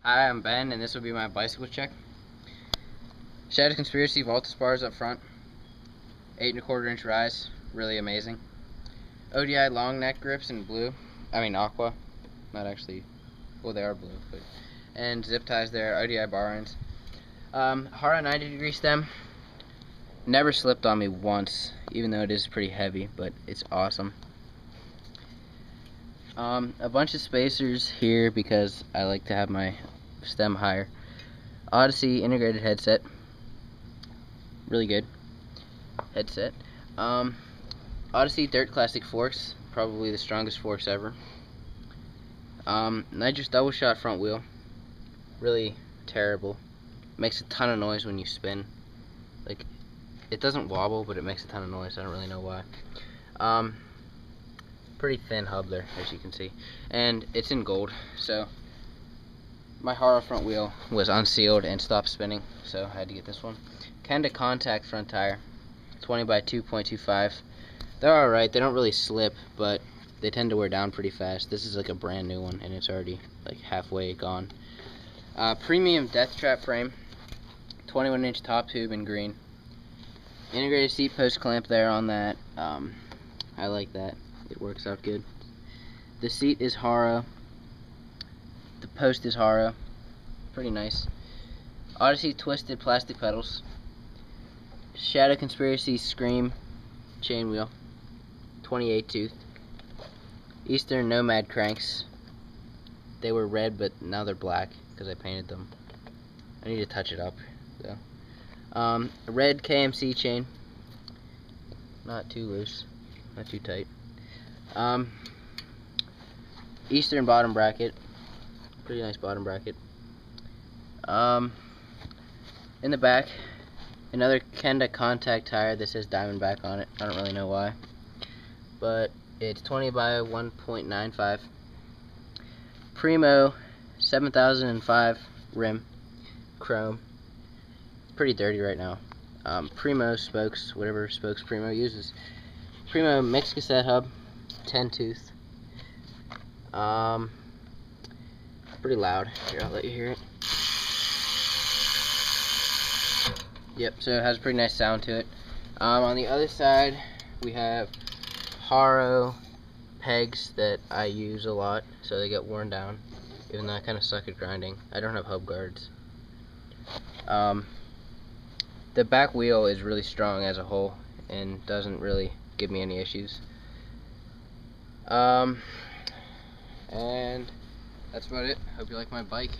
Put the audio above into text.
Hi, I'm Ben, and this will be my bicycle check. Shadow Conspiracy Voltus bars up front, 8¼ inch rise, really amazing. ODI long neck grips in blue, aqua, not actually, well they are blue, but, and zip ties there, ODI bar ends. Hara 90° stem, never slipped on me once, even though it is pretty heavy, but it's awesome. A bunch of spacers here because I like to have my stem higher. Odyssey integrated headset, really good headset. Odyssey Dirt Classic forks, probably the strongest forks ever. Nitrous double shot front wheel, really terrible. Makes a ton of noise when you spin. Like, it doesn't wobble, but it makes a ton of noise. I don't really know why. Pretty thin hub there, as you can see, and it's in gold. So my Hara front wheel was unsealed and stopped spinning, so I had to get this one. Kenda contact front tire, 20 by 2.25. They're alright, they don't really slip, but they tend to wear down pretty fast. This is like a brand new one, and it's already like halfway gone. Premium death trap frame, 21-inch top tube in green. Integrated seat post clamp there on that. I like that. It works out good. The seat is Hara. The post is Hara. Pretty nice. Odyssey twisted plastic pedals. Shadow Conspiracy Scream chain wheel, 28 tooth. Eastern Nomad cranks. They were red, but now they're black because I painted them. I need to touch it up though. A red KMC chain, not too loose, not too tight. Eastern bottom bracket, pretty nice bottom bracket. In the back, another Kenda contact tire that says Diamondback on it. I don't really know why, but it's 20 by 1.95. Primo 7005 rim, chrome. Pretty dirty right now. Primo spokes, whatever spokes Primo uses. Primo mixed cassette hub, 10 tooth. Pretty loud. Here, I'll let you hear it. Yep, so it has a pretty nice sound to it. On the other side, we have Haro pegs that I use a lot, so they get worn down, even though I kind of suck at grinding. I don't have hub guards. The back wheel is really strong as a whole and doesn't really give me any issues. And that's about it. Hope you like my bike.